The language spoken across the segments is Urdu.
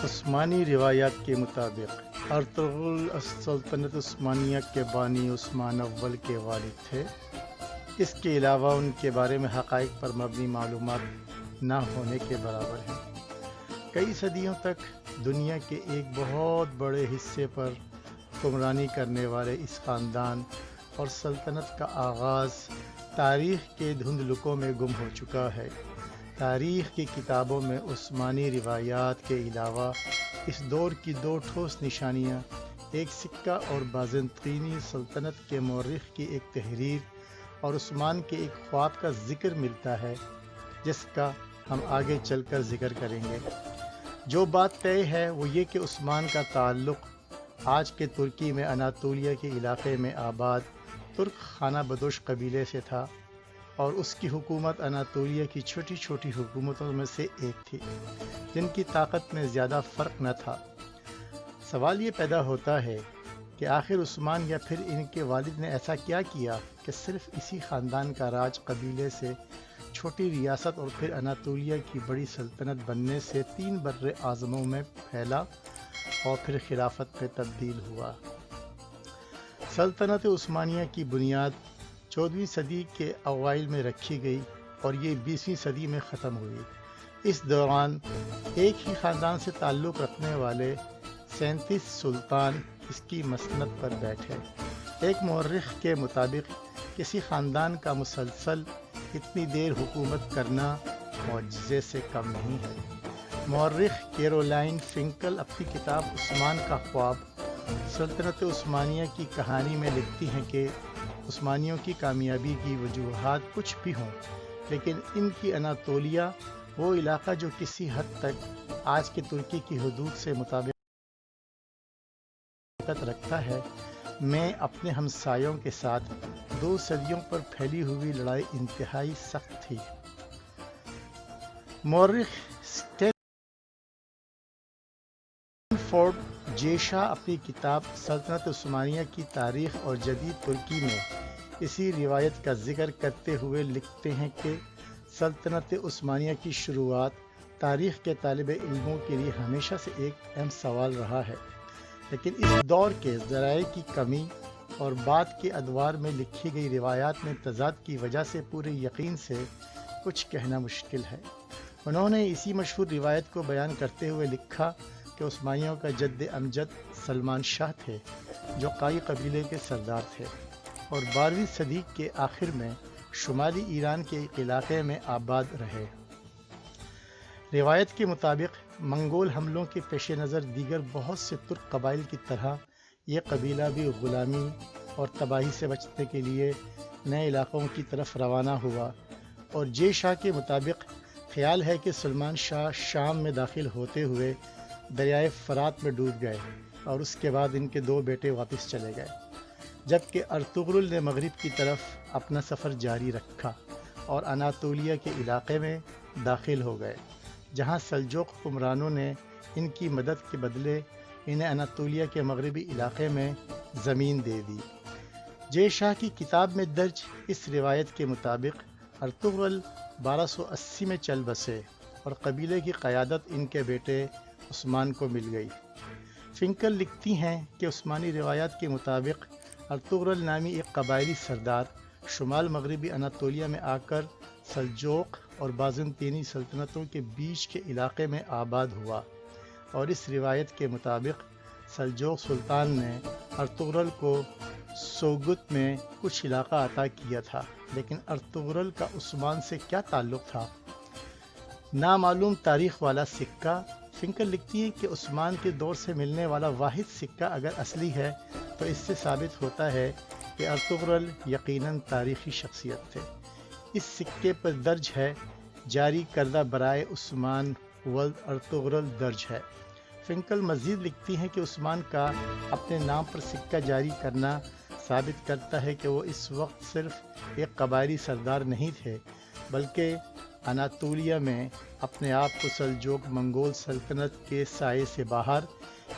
عثمانی روایات کے مطابق ارطغرل سلطنت عثمانیہ کے بانی عثمان اول کے والد تھے۔ اس کے علاوہ ان کے بارے میں حقائق پر مبنی معلومات نہ ہونے کے برابر ہیں۔ کئی صدیوں تک دنیا کے ایک بہت بڑے حصے پر حکمرانی کرنے والے اس خاندان اور سلطنت کا آغاز تاریخ کے دھندلکوں میں گم ہو چکا ہے۔ تاریخ کی کتابوں میں عثمانی روایات کے علاوہ اس دور کی دو ٹھوس نشانیاں، ایک سکہ اور بازنطینی سلطنت کے مورخ کی ایک تحریر اور عثمان کے ایک خواب کا ذکر ملتا ہے، جس کا ہم آگے چل کر ذکر کریں گے۔ جو بات طے ہے وہ یہ کہ عثمان کا تعلق آج کے ترکی میں اناطولیہ کے علاقے میں آباد ترک خانہ بدوش قبیلے سے تھا، اور اس کی حکومت اناطولیہ کی چھوٹی چھوٹی حکومتوں میں سے ایک تھی، جن کی طاقت میں زیادہ فرق نہ تھا۔ سوال یہ پیدا ہوتا ہے کہ آخر عثمان یا پھر ان کے والد نے ایسا کیا کیا کہ صرف اسی خاندان کا راج قبیلے سے چھوٹی ریاست اور پھر اناطولیہ کی بڑی سلطنت بننے سے 3 بر اعظموں میں پھیلا اور پھر خلافت میں تبدیل ہوا۔ سلطنت عثمانیہ کی بنیاد 14ویں صدی کے اوائل میں رکھی گئی اور یہ 20ویں صدی میں ختم ہوئی۔ اس دوران ایک ہی خاندان سے تعلق رکھنے والے 37 سلطان اس کی مسند پر بیٹھے۔ ایک مورخ کے مطابق کسی خاندان کا مسلسل اتنی دیر حکومت کرنا معجزے سے کم نہیں ہے۔ مورخ کیرولائن فنکل اپنی کتاب عثمان کا خواب سلطنت عثمانیہ کی کہانی میں لکھتی ہیں کہ عثمانیوں کی کامیابی کی وجوہات کچھ بھی ہوں، لیکن ان کی اناطولیہ، وہ علاقہ جو کسی حد تک آج کے ترکی کی حدود سے مطابقت رکھتا ہے، میں اپنے ہمسایوں کے ساتھ 2 صدیوں پر پھیلی ہوئی لڑائی انتہائی سخت تھی۔ مورخ اسٹینفورڈ جیشا اپنی کتاب سلطنت عثمانیہ کی تاریخ اور جدید ترکی میں اسی روایت کا ذکر کرتے ہوئے لکھتے ہیں کہ سلطنت عثمانیہ کی شروعات تاریخ کے طالب علموں کے لیے ہمیشہ سے ایک اہم سوال رہا ہے، لیکن اس دور کے ذرائع کی کمی اور بعد کے ادوار میں لکھی گئی روایات میں تضاد کی وجہ سے پورے یقین سے کچھ کہنا مشکل ہے۔ انہوں نے اسی مشہور روایت کو بیان کرتے ہوئے لکھا کہ عثمانیوں کا جد امجد سلمان شاہ تھے، جو قائی قبیلے کے سردار تھے اور 12ویں صدی کے آخر میں شمالی ایران کے ایک علاقے میں آباد رہے۔ روایت کے مطابق منگول حملوں کے پیش نظر دیگر بہت سے ترک قبائل کی طرح یہ قبیلہ بھی غلامی اور تباہی سے بچنے کے لیے نئے علاقوں کی طرف روانہ ہوا، اور جے شاہ کے مطابق خیال ہے کہ سلمان شاہ شام میں داخل ہوتے ہوئے دریائے فرات میں ڈوب گئے اور اس کے بعد ان کے 2 بیٹے واپس چلے گئے، جبکہ ارطغرل نے مغرب کی طرف اپنا سفر جاری رکھا اور اناطولیہ کے علاقے میں داخل ہو گئے، جہاں سلجوق حکمرانوں نے ان کی مدد کے بدلے انہیں اناطولیہ کے مغربی علاقے میں زمین دے دی۔ جے شاہ کی کتاب میں درج اس روایت کے مطابق ارطغرل 1280 میں چل بسے اور قبیلے کی قیادت ان کے بیٹے عثمان کو مل گئی۔ فنکل لکھتی ہیں کہ عثمانی روایات کے مطابق ارطغرل نامی ایک قبائلی سردار شمال مغربی اناطولیہ میں آ کر سلجوق اور بازنطینی سلطنتوں کے بیچ کے علاقے میں آباد ہوا، اور اس روایت کے مطابق سلجوق سلطان نے ارطغرل کو سوگت میں کچھ علاقہ عطا کیا تھا، لیکن ارطغرل کا عثمان سے کیا تعلق تھا؟ نامعلوم تاریخ والا سکہ۔ فنکل لکھتی ہے کہ عثمان کے دور سے ملنے والا واحد سکہ اگر اصلی ہے تو اس سے ثابت ہوتا ہے کہ ارطغرل یقیناً تاریخی شخصیت تھے۔ اس سکے پر درج ہے جاری کردہ برائے عثمان ولد ارطغرل درج ہے۔ فنکل مزید لکھتی ہیں کہ عثمان کا اپنے نام پر سکہ جاری کرنا ثابت کرتا ہے کہ وہ اس وقت صرف ایک قبائلی سردار نہیں تھے، بلکہ اناطولیہ میں اپنے آپ کو سلجوق منگول سلطنت کے سائے سے باہر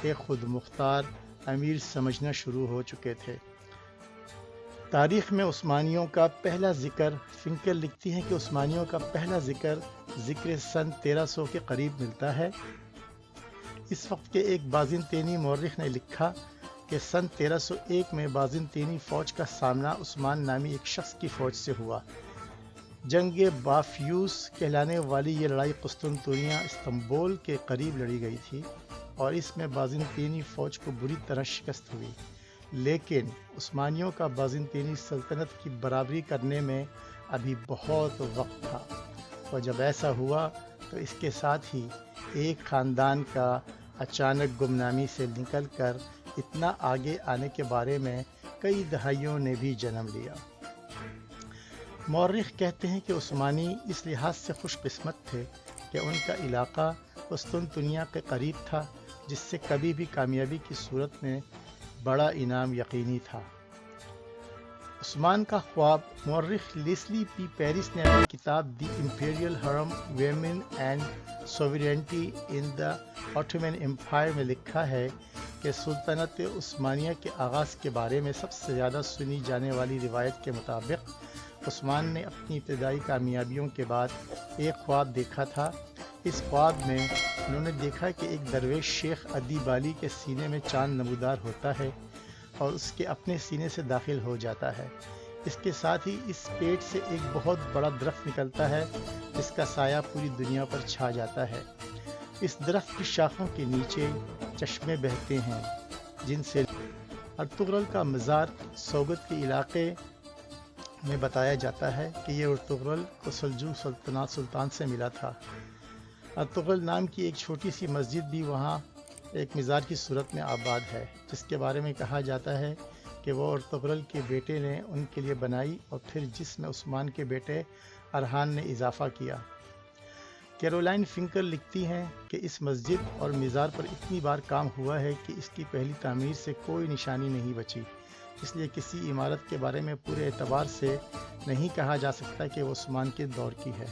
ایک خود مختار امیر سمجھنا شروع ہو چکے تھے۔ تاریخ میں عثمانیوں کا پہلا ذکر، فنکل لکھتی ہیں کہ عثمانیوں کا پہلا ذکر سن 1300 کے قریب ملتا ہے۔ اس وقت کے ایک بازنطینی مورخ نے لکھا کہ سن 1301 میں بازنطینی فوج کا سامنا عثمان نامی ایک شخص کی فوج سے ہوا۔ جنگ بافیوس کہلانے والی یہ لڑائی قسطنطنیہ استنبول کے قریب لڑی گئی تھی اور اس میں بازنطینی فوج کو بری طرح شکست ہوئی، لیکن عثمانیوں کا بازنطینی سلطنت کی برابری کرنے میں ابھی بہت وقت تھا، اور جب ایسا ہوا تو اس کے ساتھ ہی ایک خاندان کا اچانک گمنامی سے نکل کر اتنا آگے آنے کے بارے میں کئی دہائیوں نے بھی جنم لیا۔ مورخ کہتے ہیں کہ عثمانی اس لحاظ سے خوش قسمت تھے کہ ان کا علاقہ قسطنطنیہ کے قریب تھا، جس سے کبھی بھی کامیابی کی صورت میں بڑا انعام یقینی تھا۔ عثمان کا خواب مورخ لیسلی پی پیرس نے اپنی کتاب the imperial harem women and sovereignty in the Ottoman empire میں لکھا ہے کہ سلطنت عثمانیہ کے آغاز کے بارے میں سب سے زیادہ سنی جانے والی روایت کے مطابق عثمان نے اپنی ابتدائی کامیابیوں کے بعد ایک خواب دیکھا تھا۔ اس خواب میں انہوں نے دیکھا کہ ایک درویش شیخ ادی بالی کے سینے میں چاند نمودار ہوتا ہے اور اس کے اپنے سینے سے داخل ہو جاتا ہے۔ اس کے ساتھ ہی اس پیٹ سے ایک بہت بڑا درخت نکلتا ہے جس کا سایہ پوری دنیا پر چھا جاتا ہے۔ اس درخت کی شاخوں کے نیچے چشمے بہتے ہیں جن سے ارطغرل کا مزار سوگت کے علاقے میں بتایا جاتا ہے کہ یہ ارطغرل کو سلجوق سلطان سے ملا تھا۔ ارطغرل نام کی ایک چھوٹی سی مسجد بھی وہاں ایک مزار کی صورت میں آباد ہے، جس کے بارے میں کہا جاتا ہے کہ وہ ارطغرل کے بیٹے نے ان کے لیے بنائی اور پھر جس میں عثمان کے بیٹے ارحان نے اضافہ کیا۔ کیرولائن فنکر لکھتی ہیں کہ اس مسجد اور مزار پر اتنی بار کام ہوا ہے کہ اس کی پہلی تعمیر سے کوئی نشانی نہیں بچی، اس لیے کسی عمارت کے بارے میں پورے اعتبار سے نہیں کہا جا سکتا کہ وہ عثمان کے دور کی ہے۔